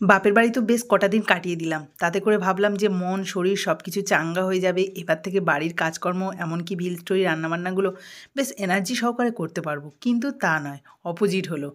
বাপের বাড়ি তো বেশ কটা দিন কাটিয়ে দিলাম। তাতে করে ভাবলাম যে মন, শরীর সব কিছু চাঙ্গা হয়ে যাবে। এবার থেকে বাড়ির কাজকর্ম এমনকি ভিল স্টোরি রান্নাবান্নাগুলো বেশ এনার্জি সহকারে করতে পারবো। কিন্তু তা নয়, অপোজিট হলো।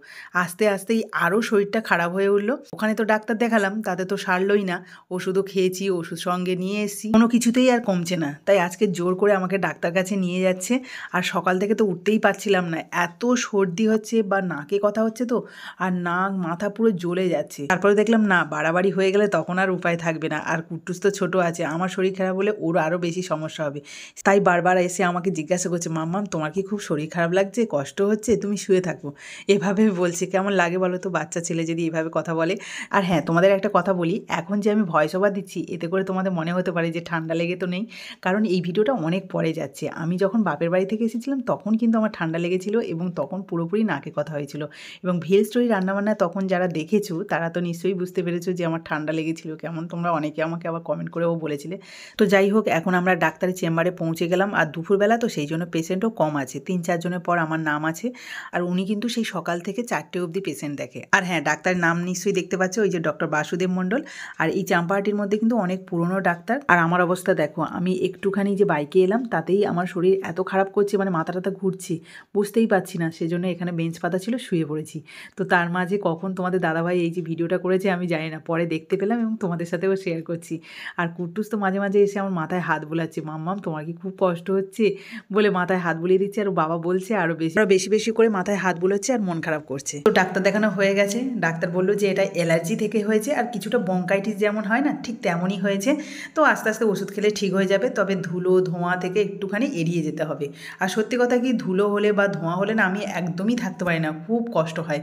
আস্তে আস্তেই আরও শরীরটা খারাপ হয়ে উঠলো। ওখানে তো ডাক্তার দেখালাম, তাতে তো সারলই না। ওষুধও খেয়েছি, ওষুধ সঙ্গে নিয়ে এসেছি, কোনো কিছুতেই আর কমছে না। তাই আজকে জোর করে আমাকে ডাক্তার কাছে নিয়ে যাচ্ছে। আর সকাল থেকে তো উঠতেই পারছিলাম না, এত সর্দি হচ্ছে বা নাকে কথা হচ্ছে তো, আর নাক মাথা পুরো জ্বলে যাচ্ছে। তারপরে দেখলাম না, বাড়াবাড়ি হয়ে গেলে তখন আর উপায় থাকবে না। আর কুট্টুস তো ছোটো আছে, আমার শরীর খারাপ হলে ওর আরও বেশি সমস্যা হবে। তাই বারবার এসে আমাকে জিজ্ঞাসা করছে, মাম্মাম তোমার কি খুব শরীর খারাপ লাগছে, কষ্ট হচ্ছে, তুমি শুয়ে থাকো, এভাবে বলছে। কেমন লাগে বলো তো বাচ্চা ছেলে যদি এভাবে কথা বলে। আর হ্যাঁ, তোমাদের একটা কথা বলি, এখন যে আমি ভয়েস ওভার দিচ্ছি এতে করে তোমাদের মনে হতে পারে যে ঠান্ডা লেগে তো নেই, কারণ এই ভিডিওটা অনেক পরে যাচ্ছে। আমি যখন বাপের বাড়ি থেকে এসেছিলাম তখন কিন্তু আমার ঠান্ডা লেগেছিল এবং তখন পুরোপুরি নাকে কথা হয়েছিল। এবং ভেল স্টোরি রান্নাবান্না তখন যারা দেখেছো তারা তো নিশ্চয়ই বুঝতে পেরেছো যে আমার ঠান্ডা লেগেছিল কেমন। তোমরা অনেকে আমাকে আবার কমেন্ট করেও বলেছিলে। তো যাই হোক, এখন আমরা ডাক্তারের চেম্বারে পৌঁছে গেলাম। আর দুপুরবেলা তো সেই জন্য পেশেন্টও কম আছে, 3-4 জনের পর আমার নাম আছে। আর উনি কিন্তু সেই সকাল থেকে 4টে অবধি পেশেন্ট দেখে। আর হ্যাঁ, ডাক্তারের নাম নিশ্চয়ই দেখতে পাচ্ছ, ওই যে ডক্টর বাসুদেব মণ্ডল। আর এই চাম্পাহাটির মধ্যে কিন্তু অনেক পুরনো ডাক্তার। আর আমার অবস্থা দেখো, আমি একটুখানি যে বাইকে এলাম তাতেই আমার শরীর এত খারাপ করছে, মানে মাথা টাথা ঘুরছে, বুঝতেই পারছি না। সেজন্য এখানে বেঞ্চ পাতা ছিল, শুয়ে পড়েছি। তো তার মাঝে কখন তোমাদের দাদাভাই এই যে ভিডিওটা করেছে আমি জানি না, পরে দেখতে পেলাম এবং তোমাদের সাথেও শেয়ার করছি। আর কুট্টুস তো মাঝে মাঝে এসে আমার মাথায় হাত বোলাচ্ছে, মাম্মাম তোমার কি খুব কষ্ট হচ্ছে বলে মাথায় হাত বুলিয়ে দিচ্ছে। আর বাবা বলছে আরও বেশি বেশি করে মাথায় হাত বুলাচ্ছে আর মন খারাপ করছে। তো ডাক্তার দেখানো হয়ে গেছে। ডাক্তার বললো যে এটা অ্যালার্জি থেকে হয়েছে, আর কিছুটা বঙ্কাইটিস যেমন হয় না, ঠিক তেমনই হয়েছে। তো আস্তে আস্তে ওষুধ খেলে ঠিক হয়ে যাবে, তবে ধুলো ধোঁয়া থেকে একটুখানি এড়িয়ে যেতে হবে। আর সত্যি কথা কি, ধুলো হলে বা ধোঁয়া হলে না আমি একদমই থাকতে পারি না, খুব কষ্ট হয়।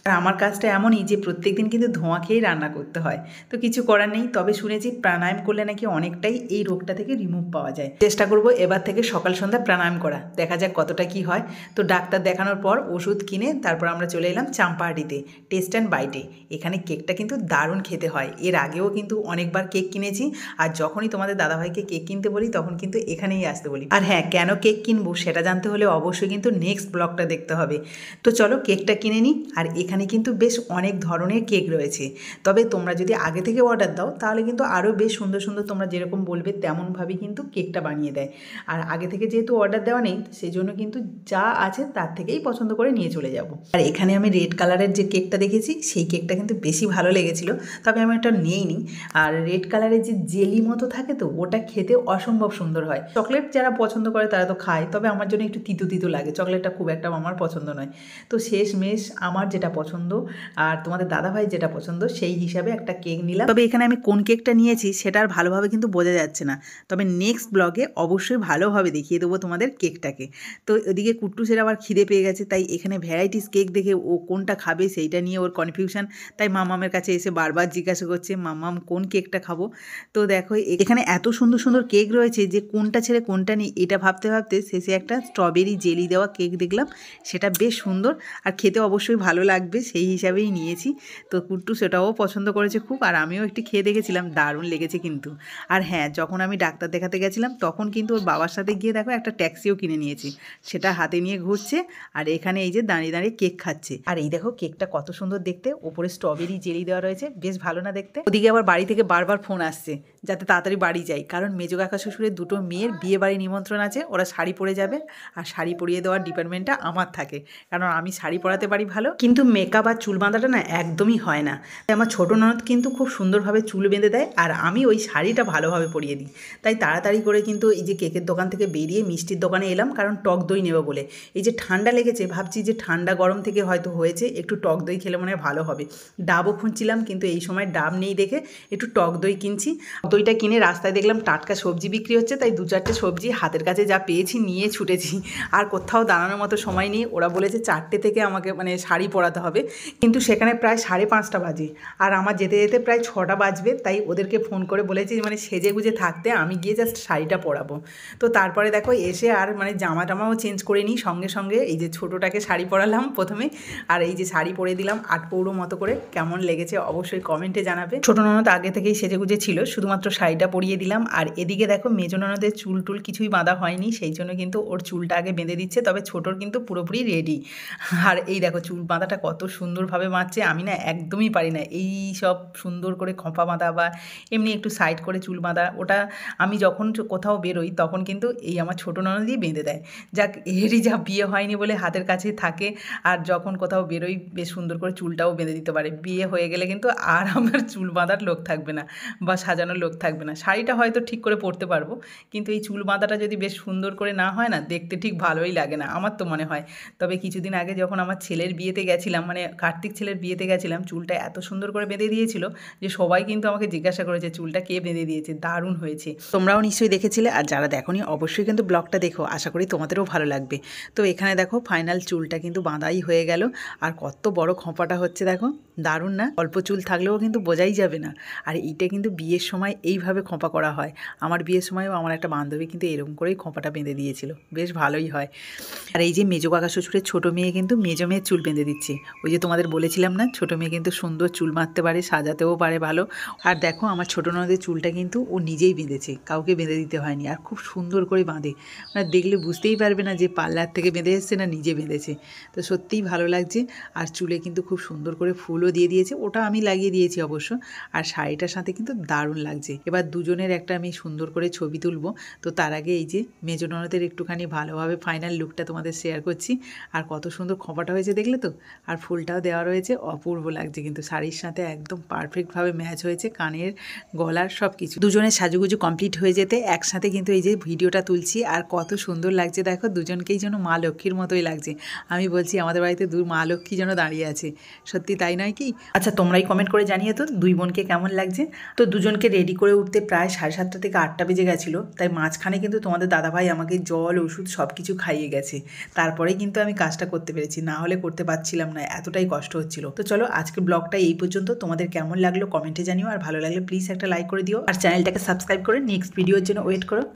আর আমার কাজটা এমনই যে প্রত্যেক দিন কিন্তু ধোঁয়া খেয়েই রান্না করতে হয়, তো কিছু করার নেই। তবে শুনেছি প্রাণায়াম করলে নাকি অনেকটাই এই রোগটা থেকে রিমুভ পাওয়া যায়। চেষ্টা করব এবার থেকে সকাল সন্ধ্যা প্রাণায়াম করা, দেখা যাক কতটা কি হয়। তো ডাক্তার দেখানোর পর ওষুধ কিনে তারপর আমরা চলে এলাম চাম্পাহাটিতে, টেস্ট অ্যান্ড বাইটে। এখানে কেকটা কিন্তু দারুণ খেতে হয়। এর আগেও কিন্তু অনেকবার কেক কিনেছি, আর যখনই তোমাদের দাদাভাইকে কেক কিনতে বলি তখন কিন্তু এখানেই আসতে বলি। আর হ্যাঁ, কেন কেক কিনবো সেটা জানতে হলে অবশ্যই কিন্তু নেক্সট ব্লগটা দেখতে হবে। তো চলো কেকটা কিনে নিই। আর এখানে কিন্তু বেশ অনেক ধরনের কেক রয়েছে, তবে তোমরা যদি আগে থেকে অর্ডার দাও তাহলে কিন্তু আরও বেশ সুন্দর সুন্দর তোমরা যেরকম বলবে তেমনভাবেই কিন্তু কেকটা বানিয়ে দেয়। আর আগে থেকে যেহেতু অর্ডার দেওয়া নেই সেই জন্য কিন্তু যা আছে তার থেকেই পছন্দ করে নিয়ে চলে যাব। আর এখানে আমি রেড কালারের যে কেকটা দেখেছি সেই কেকটা কিন্তু বেশি ভালো লেগেছিল, তবে আমি ওটা নিইনি। আর রেড কালারের যে জেলি মতো থাকে তো ওটা খেতে অসম্ভব সুন্দর হয়। চকলেট যারা পছন্দ করে তারা তো খায়, তবে আমার জন্য একটু তিতো তিতো লাগে, চকলেটটা খুব একটা আমার পছন্দ নয়। তো শেষমেশ আমার যেটা পছন্দ আর তোমাদের দাদাভাই যেটা পছন্দ সেই হিসাবে একটা কেক নিলাম। তবে এখানে আমি কোন কেকটা নিয়েছি সেটা আর ভালোভাবে কিন্তু বোঝা যাচ্ছে না, তবে নেক্সট ব্লগে অবশ্যই ভালোভাবে দেখিয়ে দেবো তোমাদের কেকটাকে। তো এদিকে কুট্টুসের আবার খিদে পেয়ে গেছে, তাই এখানে ভ্যারাইটিস কেক দেখে ও কোনটা খাবে সেইটা নিয়ে ওর কনফিউশন। তাই মামামের কাছে এসে বারবার জিজ্ঞাসা করছে, মামাম কোন কেকটা খাবো। তো দেখো এখানে এত সুন্দর সুন্দর কেক রয়েছে যে কোনটা ছেড়ে কোনটা নিই এটা ভাবতে ভাবতে শেষে একটা স্ট্রবেরি জেলি দেওয়া কেক দেখলাম, সেটা বেশ সুন্দর আর খেতে অবশ্যই ভালো লাগবে সেই হিসাবেই নিয়েছি। তো কুট্টু সেটাও পছন্দ করেছে খুব, আর আমিও একটু খেয়ে দেখেছিলাম, দারুণ লেগেছে কিন্তু। আর হ্যাঁ, যখন আমি ডাক্তার দেখাতে গেছিলাম তখন কিন্তু ওর বাবার সাথে গিয়ে দেখো একটা ট্যাক্সিও কিনে নিয়েছি, সেটা হাতে নিয়ে ঘুরছে আর এখানে এই যে দাঁড়িয়ে দাঁড়িয়ে কেক খাচ্ছে। আর এই দেখো কেকটা কত সুন্দর দেখতে, ওপরে স্ট্রবেরি জেলি দেওয়া রয়েছে, বেশ ভালো না দেখতে। ওদিকে আবার বাড়ি থেকে বারবার ফোন আসছে যাতে তাড়াতাড়ি বাড়ি যাই, কারণ মেজো কাকা শ্বশুরের দুটো মেয়ের বিয়ে বাড়ি নিমন্ত্রণ আছে, ওরা শাড়ি পরে যাবে। আর শাড়ি পরিয়ে দেওয়ার ডিপার্টমেন্টটা আমার থাকে, কারণ আমি শাড়ি পরাতে পারি ভালো, কিন্তু মেকআপ আর চুল বাঁধাটা না একদমই হয় না। আমার ছোটো ননদ কিন্তু খুব সুন্দরভাবে চুল বেঁধে দেয় আর আমি ওই শাড়িটা ভালোভাবে পরিয়ে দিই। তাই তাড়াতাড়ি করে কিন্তু এই যে কেকের দোকান থেকে বেরিয়ে মিষ্টির দোকানে এলাম, কারণ টক দই নেব বলে। এই যে ঠান্ডা লেগেছে, ভাবছি যে ঠান্ডা গরম থেকে হয়তো হয়েছে, একটু টক দই খেলে মনে হয় ভালো হবে। ডাবও খুঁজছিলাম কিন্তু এই সময় ডাব নেই দেখে একটু টক দই কিনছি। দইটা কিনে রাস্তায় দেখলাম টাটকা সবজি বিক্রি হচ্ছে, তাই 2-4টে সবজি হাতের কাছে যা পেয়েছি নিয়ে ছুটেছি। আর কোথাও দাঁড়ানোর মতো সময় নেই, ওরা বলেছে 4টে থেকে আমাকে মানে শাড়ি পরাতে হবে, কিন্তু সেখানে প্রায় 5:30 বাজে আর আমার যেতে যেতে প্রায় 6টা বাজবে। তাই ওদেরকে ফোন করে বলেছি মানে সেজে গুজে থাকতে, আমি গিয়ে জাস্ট শাড়িটা পরাবো। তো তারপরে দেখো এসে আর মানে জামা টামাও চেঞ্জ করে নিই সঙ্গে সঙ্গে। এই যে ছোটোটাকে শাড়ি পরালাম প্রথমে, আর এই যে শাড়ি পরে দিলাম 8 পৌরো মতো করে। কেমন লেগেছে অবশ্যই কমেন্টে জানাবে। ছোটো ননদ আগে থেকেই সেজে গুজে ছিল, শুধুমাত্র শাড়িটা পরিয়ে দিলাম। আর এদিকে দেখো মেজো ননদের চুল টুল কিছুই বাঁধা হয়নি, সেই জন্য কিন্তু ওর চুলটা আগে বেঁধে দিচ্ছে, তবে ছোটোর কিন্তু পুরোপুরি রেডি। আর এই দেখো চুল বাঁধাটা কত সুন্দরভাবে বাঁধছে, আমি না একদমই পারি না, এই সব সুন্দর করে খোঁপা বাঁধা বা এমনি একটু সাইড করে চুল বাঁধা, ওটা আমি যখন কোথাও বেরোই তখন কিন্তু এই আমার ছোটো ননদই বেঁধে দেয়। যাক, এরই যা বিয়ে হয়নি বলে হাতের কাছে থাকে, আর যখন কোথাও বেরোই বেশ সুন্দর করে চুলটাও বেঁধে দিতে পারে। বিয়ে হয়ে গেলে কিন্তু আর আমার চুল বাঁধার লোক থাকবে না বা সাজানোর লোক থাকবে না। শাড়িটা হয়তো ঠিক করে পরতে পারবো, কিন্তু এই চুল বাঁধাটা যদি বেশ সুন্দর করে না হয় না, দেখতে ঠিক ভালোই লাগে না, আমার তো মনে হয়। তবে কিছুদিন আগে যখন আমার ছেলের বিয়েতে গেছিলাম, মানে কার্তিক ছেলের বিয়েতে গেছিলাম, চুলটা এত সুন্দর করে বেঁধে দিয়েছিল যে সবাই কিন্তু আমাকে জিজ্ঞাসা করেছে চুলটা কে বেঁধে দিয়েছে, দারুণ হয়েছে। তোমরাও নিশ্চয়ই দেখেছিলে, আর যারা দেখোনি অবশ্যই কিন্তু ব্লগটা দেখো, আশা করি তোমাদেরও ভালো লাগবে। তো এখানে দেখো ফাইনাল চুলটা কিন্তু বাঁধাই হয়ে গেল, আর কত বড় খোঁপাটা হচ্ছে দেখো, দারুণ না? অল্প চুল থাকলেও কিন্তু বোঝাই যাবে না। আর এইটা কিন্তু বিয়ের সময় এইভাবে খোঁপা করা হয়। আমার বিয়ের সময়ও আমার একটা বান্ধবী কিন্তু এরকম করেই খোঁপাটা বেঁধে দিয়েছিল, বেশ ভালোই হয়। আর এই যে মেজো কাকা শ্বশুরের ছোটো মেয়ে কিন্তু মেজো মেয়ের চুল বেঁধে দিচ্ছে। ওই যে তোমাদের বলেছিলাম না, ছোটো মেয়ে কিন্তু সুন্দর চুল বাঁধতে পারে, সাজাতেও পারে ভালো। আর দেখো আমার ছোটো ননদের চুলটা কিন্তু ও নিজেই বেঁধেছে, কাউকে বেঁধে দিতে হয়নি, আর খুব সুন্দর করে বাঁধে, মানে দেখলে বুঝতেই পারবে না যে পার্লার থেকে বেঁধে এসছে না নিজে বেঁধেছে। তো সত্যিই ভালো লাগছে। আর চুলে কিন্তু খুব সুন্দর করে ফুলও দিয়ে দিয়েছে, ওটা আমি লাগিয়ে দিয়েছি অবশ্য। আর শাড়িটার সাথে কিন্তু দারুণ লাগছে। এবার দুজনের একটা আমি সুন্দর করে ছবি তুলবো। তো তার আগে এই যে মেজো ননদের একটুখানি ভালোভাবে ফাইনাল লুকটা তোমাদের শেয়ার করছি। আর কত সুন্দর খোঁপাটা হয়েছে দেখলে তো, আর ফুলটাও দেওয়া রয়েছে, অপূর্ব লাগছে কিন্তু শাড়ির সাথে একদম পারফেক্টভাবে ম্যাচ হয়েছে, কানের গলার সব কিছু। দুজনের সাজুগুজু কমপ্লিট হয়ে যেতে একসাথে কিন্তু এই যে ভিডিওটা তুলছি, আর কত সুন্দর লাগছে দেখো, দুজনকেই যেন মা লক্ষ্মীর মতোই লাগছে। আমি বলছি আমাদের বাড়িতে মা লক্ষ্মী যেন দাঁড়িয়ে আছে, সত্যি তাই নয় কি? আচ্ছা, তোমরাই কমেন্ট করে জানিয়ে তো দুই বোনকে কেমন লাগছে। তো দুজনকে রেডি করে উঠতে প্রায় 7:30 থেকে 8টা বেজে গেছিলো। তাই মাঝখানে কিন্তু তোমাদের দাদাভাই আমাকে জল ওষুধ সব কিছু খাইয়ে গেছে, তারপরেই কিন্তু আমি কাজটা করতে পেরেছি, না হলে করতে পারছিলাম না, এতটাই কষ্ট হচ্ছিল। তো চলো আজকের ব্লগটা এই পর্যন্ত। তোমাদের কেমন লাগলো কমেন্টে জানিও, আর ভালো লাগলে প্লিজ একটা লাইক করে দিও, আর চ্যানেলটাকে সাবস্ক্রাইব করে নেক্সট ভিডিওর জন্য ওয়েট করো।